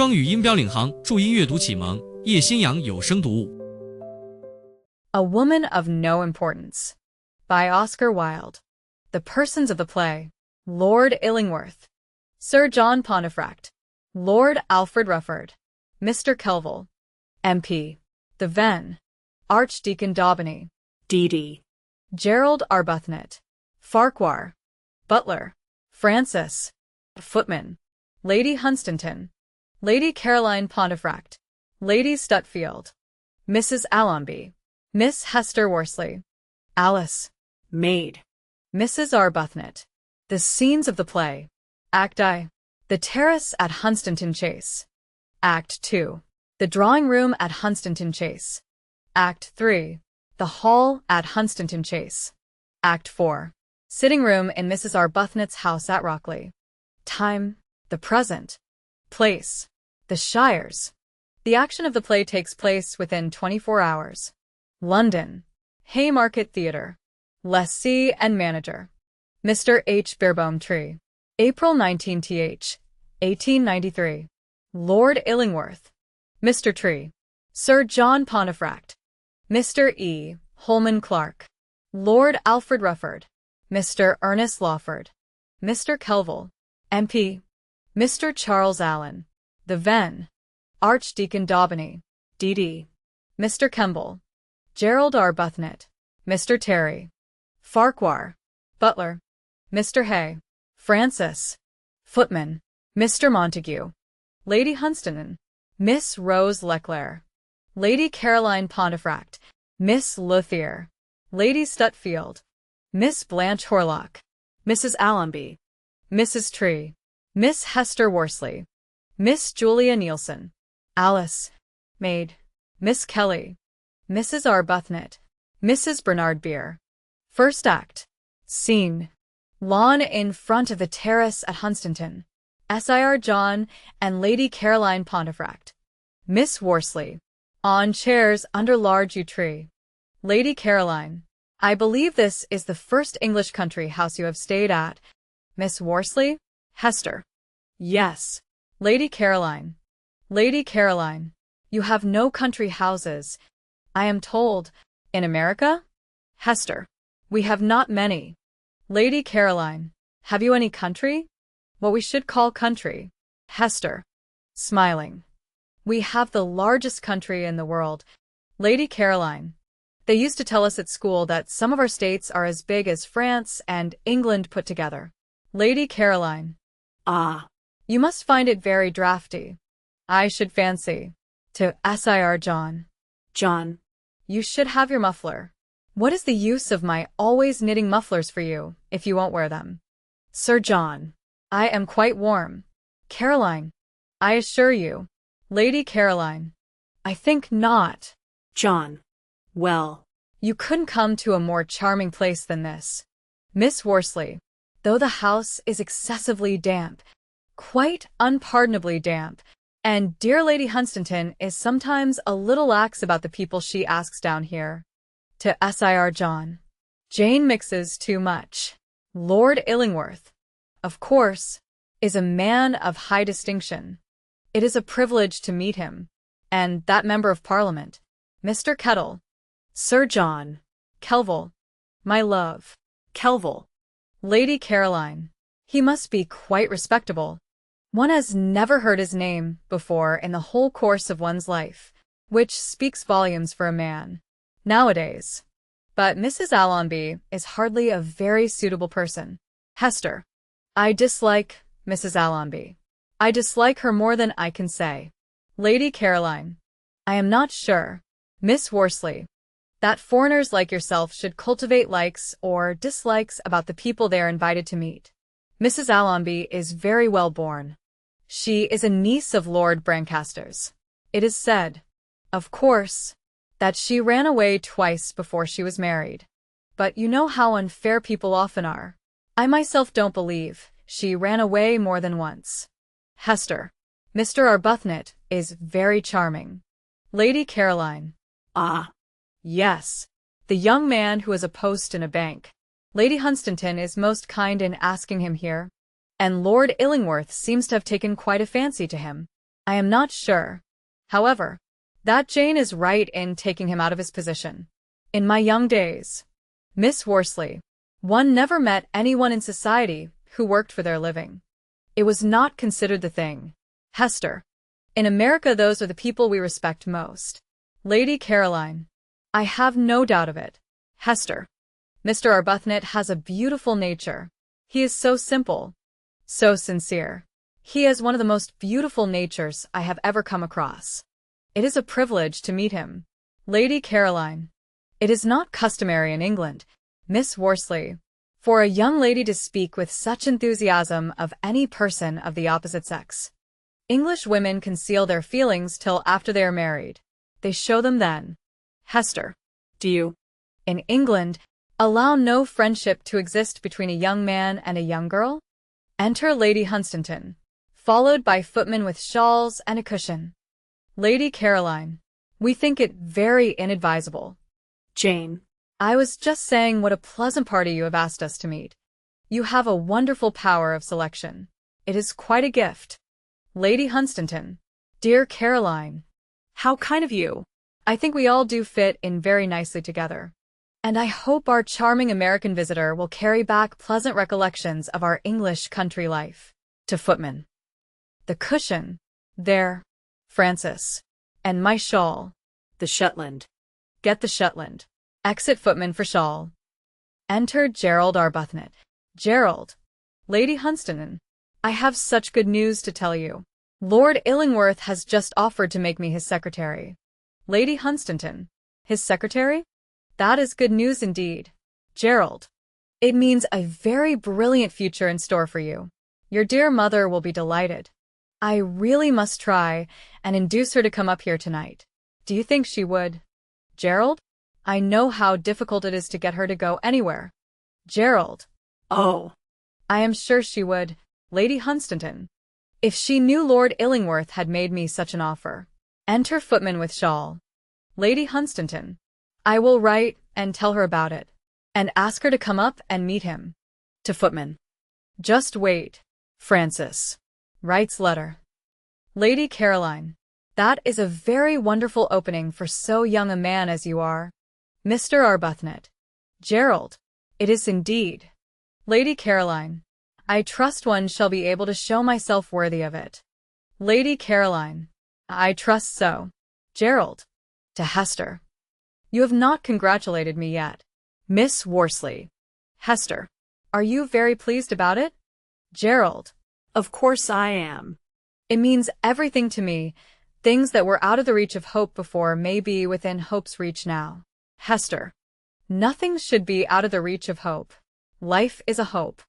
双语音标领航，注音阅读启蒙，叶兴阳有声读物。A Woman of No Importance by Oscar Wilde. The persons of the play: Lord Illingworth, Sir John Pontefract, Lord Alfred Rufford, Mr. Kelvil, MP, the Ven, Archdeacon Daubeny, D.D., Gerald Arbuthnot, Farquhar, Butler, Francis, Footman, Lady Hunstanton, Lady Caroline Pontefract, Lady Stutfield, Mrs. Allonby, Miss Hester Worsley, Alice, maid, Mrs. Arbuthnot. The scenes of the play. Act I. The terrace at Hunstanton Chase. Act II. The drawing room at Hunstanton Chase. Act III. The hall at Hunstanton Chase. Act IV. Sitting room in Mrs. Arbuthnot's house at Rockley. Time: the present. Place: the Shires. The action of the play takes place within 24 hours. London. Haymarket Theatre. Lessee and manager: Mr. H. Beerbohm Tree. April 19th, 1893. Lord Illingworth. Mr. Tree. Sir John Pontefract. Mr. E. Holman Clark. Lord Alfred Rufford. Mr. Ernest Lawford. Mr. Kelvil, MP. Mr. Charles Allen. The Ven. Archdeacon Daubeny, D.D. Mr. Kemble. Gerald Arbuthnot. Mr. Terry. Farquhar. Butler. Mr. Hay. Francis. Footman. Mr. Montague. Lady Hunstanton. Miss Rose Leclerc. Lady Caroline Pontefract. Miss Lothier. Lady Stutfield. Miss Blanche Horlock. Mrs. Allonby. Mrs. Tree. Miss Hester Worsley. Miss Julia Nielsen. Alice, maid. Miss Kelly. Mrs. Arbuthnot. Mrs. Bernard Beer. First act. Scene: lawn in front of the terrace at Hunstanton. Sir John and Lady Caroline Pontefract. Miss Worsley. On chairs under large yew tree. Lady Caroline. I believe this is the first English country house you have stayed at. Miss Worsley. Hester. Yes. Lady Caroline. Lady Caroline. You have no country houses, I am told, in America? Hester. We have not many. Lady Caroline. Have you any country? What we should call country. Hester. Smiling. We have the largest country in the world. Lady Caroline. They used to tell us at school that some of our states are as big as France and England put together. Lady Caroline. Ah. You must find it very draughty, I should fancy. To Sir John. John. You should have your muffler. What is the use of my always knitting mufflers for you, if you won't wear them? Sir John. I am quite warm. Caroline. I assure you. Lady Caroline. I think not. John. Well, you couldn't come to a more charming place than this. Miss Worsley. Though the house is excessively damp, quite unpardonably damp, and dear Lady Hunstanton is sometimes a little lax about the people she asks down here. To Sir John. Jane mixes too much. Lord Illingworth, of course, is a man of high distinction. It is a privilege to meet him, and that member of Parliament, Mr. Kettle. Sir John. Kelvil. My love. Kelvil. Lady Caroline. He must be quite respectable. One has never heard his name before in the whole course of one's life, which speaks volumes for a man nowadays. But Mrs. Allonby is hardly a very suitable person. Hester. I dislike Mrs. Allonby. I dislike her more than I can say. Lady Caroline. I am not sure, Miss Worsley, that foreigners like yourself should cultivate likes or dislikes about the people they are invited to meet. Mrs. Allonby is very well born. She is a niece of Lord Brancaster's. It is said, of course, that she ran away twice before she was married. But you know how unfair people often are. I myself don't believe she ran away more than once. Hester. Mr. Arbuthnot is very charming. Lady Caroline. Ah. Yes. The young man who has a post in a bank. Lady Hunstanton is most kind in asking him here, and Lord Illingworth seems to have taken quite a fancy to him. I am not sure, however, that Jane is right in taking him out of his position. In my young days, Miss Worsley, one never met anyone in society who worked for their living. It was not considered the thing. Hester. In America, those are the people we respect most. Lady Caroline. I have no doubt of it. Hester. Mr. Arbuthnot has a beautiful nature. He is so simple, so sincere. He has one of the most beautiful natures I have ever come across. It is a privilege to meet him. Lady Caroline. It is not customary in England, Miss Worsley, for a young lady to speak with such enthusiasm of any person of the opposite sex. English women conceal their feelings till after they are married. They show them then. Hester. Do you, in England, allow no friendship to exist between a young man and a young girl? Enter Lady Hunstanton, followed by footmen with shawls and a cushion. Lady Caroline. We think it very inadvisable. Jane. I was just saying what a pleasant party you have asked us to meet. You have a wonderful power of selection. It is quite a gift. Lady Hunstanton. Dear Caroline. How kind of you. I think we all do fit in very nicely together. And I hope our charming American visitor will carry back pleasant recollections of our English country life. To footman. The cushion. There. Francis. And my shawl. The Shetland. Get the Shetland. Exit footman for shawl. Enter Gerald Arbuthnot. Gerald. Lady Hunstanton. I have such good news to tell you. Lord Illingworth has just offered to make me his secretary. Lady Hunstanton. His secretary? That is good news indeed. Gerald. It means a very brilliant future in store for you. Your dear mother will be delighted. I really must try and induce her to come up here tonight. Do you think she would? Gerald? I know how difficult it is to get her to go anywhere. Gerald. Oh. I am sure she would, Lady Hunstanton. If she knew Lord Illingworth had made me such an offer. Enter footman with shawl. Lady Hunstanton. I will write and tell her about it, and ask her to come up and meet him. To footman. Just wait. Francis. Writes letter. Lady Caroline. That is a very wonderful opening for so young a man as you are. Mr. Arbuthnot. Gerald. It is indeed. Lady Caroline. I trust one shall be able to show myself worthy of it. Lady Caroline. I trust so. Gerald. To Hester. You have not congratulated me yet. Miss Worsley. Hester. Are you very pleased about it? Gerald. Of course I am. It means everything to me. Things that were out of the reach of hope before may be within hope's reach now. Hester. Nothing should be out of the reach of hope. Life is a hope.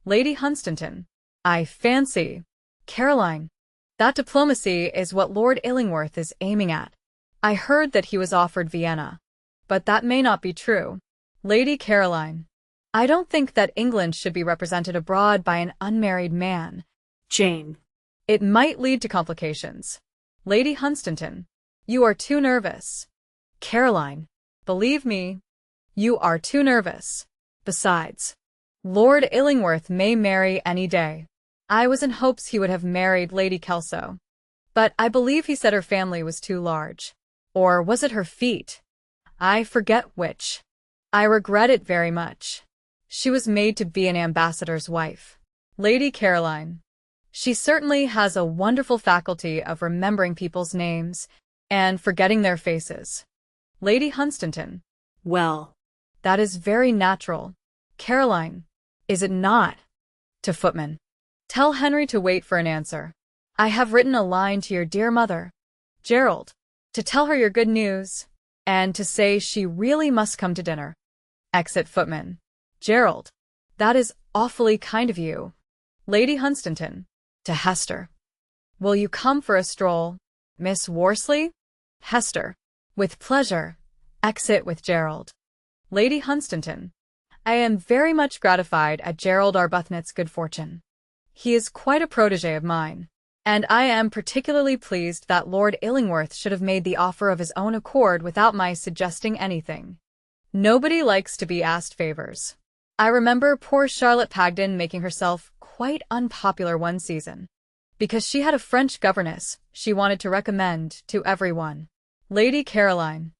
Lady Hunstanton. I fancy. Caroline. That diplomacy is what Lord Illingworth is aiming at. I heard that he was offered Vienna. But that may not be true. Lady Caroline. I don't think that England should be represented abroad by an unmarried man. Jane. It might lead to complications. Lady Hunstanton. You are too nervous. Caroline. Believe me, you are too nervous. Besides, Lord Illingworth may marry any day. I was in hopes he would have married Lady Kelso. But I believe he said her family was too large. Or was it her feet? I forget which. I regret it very much. She was made to be an ambassador's wife. Lady Caroline. She certainly has a wonderful faculty of remembering people's names and forgetting their faces. Lady Hunstanton. Well, that is very natural. Caroline. Is it not? To footman. Tell Henry to wait for an answer. I have written a line to your dear mother. Gerald. To tell her your good news, and to say she really must come to dinner. Exit footman. Gerald. That is awfully kind of you. Lady Hunstanton. To Hester. Will you come for a stroll, Miss Worsley? Hester. With pleasure. Exit with Gerald. Lady Hunstanton. I am very much gratified at Gerald Arbuthnot's good fortune. He is quite a protégé of mine, and I am particularly pleased that Lord Illingworth should have made the offer of his own accord without my suggesting anything. Nobody likes to be asked favors. I remember poor Charlotte Pagden making herself quite unpopular one season. Because she had a French governess she wanted to recommend to everyone. Lady Caroline.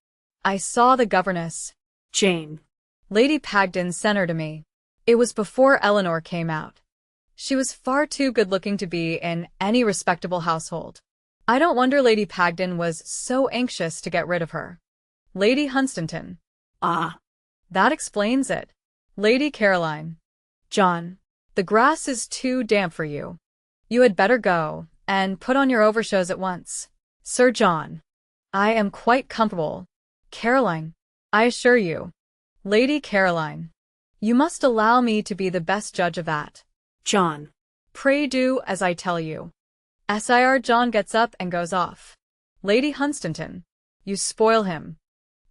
I saw the governess. Jane. Lady Pagden sent her to me. It was before Eleanor came out. She was far too good-looking to be in any respectable household. I don't wonder Lady Pagden was so anxious to get rid of her. Lady Hunstanton. Ah. That explains it. Lady Caroline. John, the grass is too damp for you. You had better go and put on your overshoes at once. Sir John. I am quite comfortable. Caroline. I assure you. Lady Caroline. You must allow me to be the best judge of that. John. Pray do as I tell you. Sir John gets up and goes off. Lady Hunstanton. You spoil him.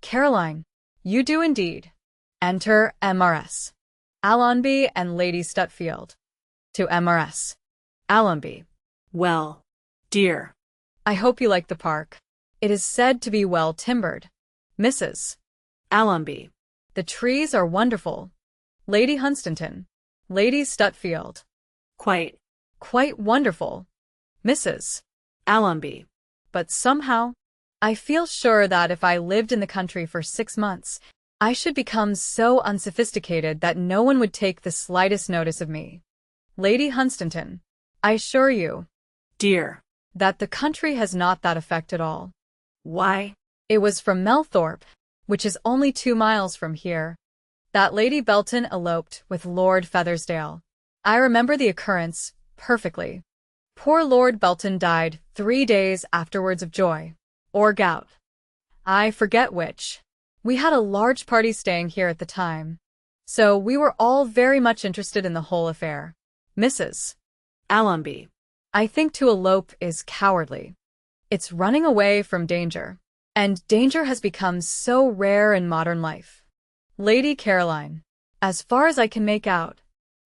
Caroline. You do indeed. Enter MRS. Allonby and Lady Stutfield. To MRS. Allonby. Well, dear. I hope you like the park. It is said to be well timbered. Mrs. Allonby. The trees are wonderful. Lady Hunstanton. Lady Stutfield. Quite wonderful. Mrs. Allonby. But somehow, I feel sure that if I lived in the country for 6 months, I should become so unsophisticated that no one would take the slightest notice of me. Lady Hunstanton. I assure you, dear, that the country has not that effect at all. Why? It was from Melthorpe, which is only 2 miles from here, that Lady Belton eloped with Lord Feathersdale. I remember the occurrence perfectly. Poor Lord Belton died 3 days afterwards of joy, or gout. I forget which. We had a large party staying here at the time, so we were all very much interested in the whole affair. Mrs. Allonby. I think to elope is cowardly. It's running away from danger, and danger has become so rare in modern life. Lady Caroline. As far as I can make out,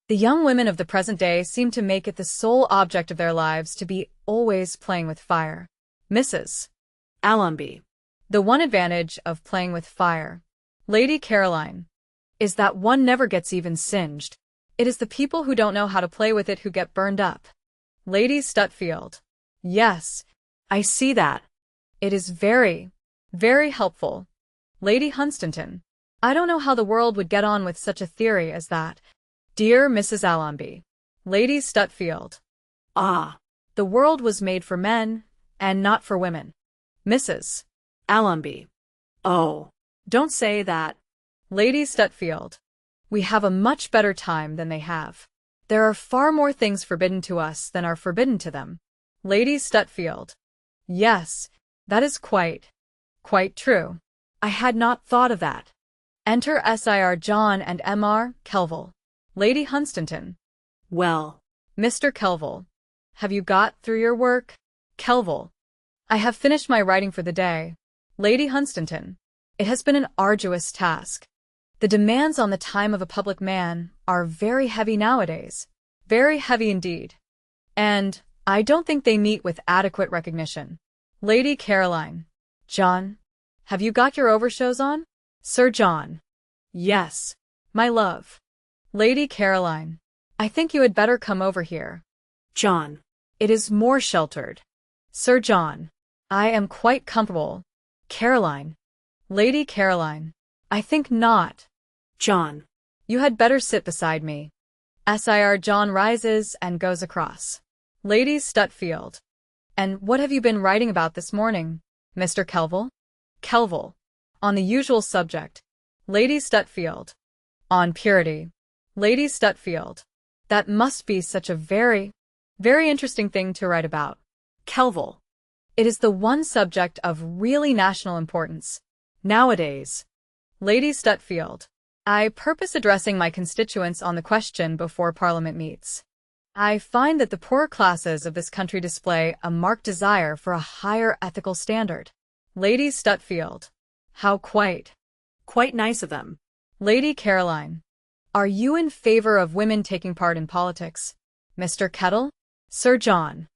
the young women of the present day seem to make it the sole object of their lives to be always playing with fire. Mrs. Allonby. The one advantage of playing with fire, Lady Caroline, is that one never gets even singed. It is the people who don't know how to play with it who get burned up. Lady Stutfield. Yes, I see that. It is very, very helpful. Lady Hunstanton. I don't know how the world would get on with such a theory as that. Dear Mrs. Allonby. Lady Stutfield. Ah. The world was made for men, and not for women. Mrs. Allonby. Oh. Don't say that. Lady Stutfield. We have a much better time than they have. There are far more things forbidden to us than are forbidden to them. Lady Stutfield. Yes, that is quite true. I had not thought of that. Enter Sir John and Mr. Kelvil. Lady Hunstanton. Well. Mr. Kelvil. Have you got through your work? Kelvil. I have finished my writing for the day. Lady Hunstanton. It has been an arduous task. The demands on the time of a public man are very heavy nowadays. Very heavy indeed. And I don't think they meet with adequate recognition. Lady Caroline. John, have you got your overshoes on? Sir John. Yes, my love. Lady Caroline. I think you had better come over here. John. It is more sheltered. Sir John. I am quite comfortable. Caroline. Lady Caroline. I think not. John. You had better sit beside me. Sir John rises and goes across. Lady Stutfield. And what have you been writing about this morning, Mr. Kelvil? Kelvil. On the usual subject. Lady Stutfield. On purity. Lady Stutfield. That must be such a very, very interesting thing to write about. Kelvil. It is the one subject of really national importance. Nowadays. Lady Stutfield. I purpose addressing my constituents on the question before Parliament meets. I find that the poorer classes of this country display a marked desire for a higher ethical standard. Lady Stutfield. How quite nice of them. Lady Caroline. Are you in favor of women taking part in politics, Mr. Kettle? Sir John.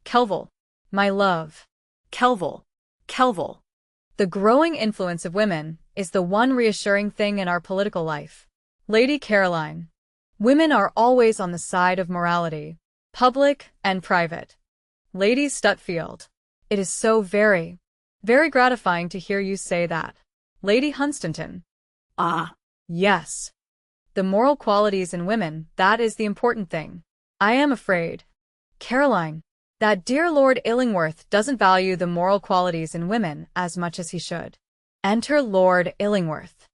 Kelvil. My love. Kelvil. Kelvil. The growing influence of women is the one reassuring thing in our political life. Lady Caroline. Women are always on the side of morality, public and private. Lady Stutfield. It is so very, very gratifying to hear you say that. Lady Hunstanton. Ah. Yes. The moral qualities in women, that is the important thing. I am afraid, Caroline, that dear Lord Illingworth doesn't value the moral qualities in women as much as he should. Enter Lord Illingworth.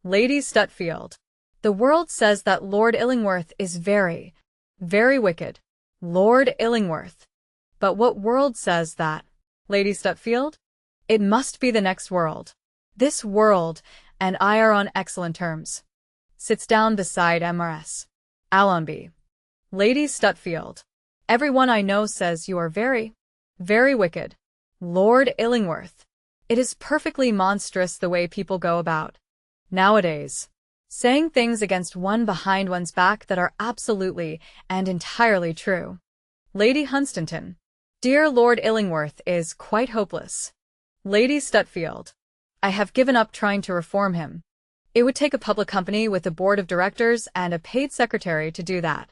Lady Stutfield. The world says that Lord Illingworth is very, very wicked. Lord Illingworth. But what world says that? Lady Stutfield? It must be the next world. This world and I are on excellent terms. Sits down beside MRS. Allonby. Lady Stutfield. Everyone I know says you are very, very wicked. Lord Illingworth. It is perfectly monstrous the way people go about nowadays, saying things against one behind one's back that are absolutely and entirely true. Lady Hunstanton. Dear Lord Illingworth is quite hopeless. Lady Stutfield. I have given up trying to reform him. It would take a public company with a board of directors and a paid secretary to do that.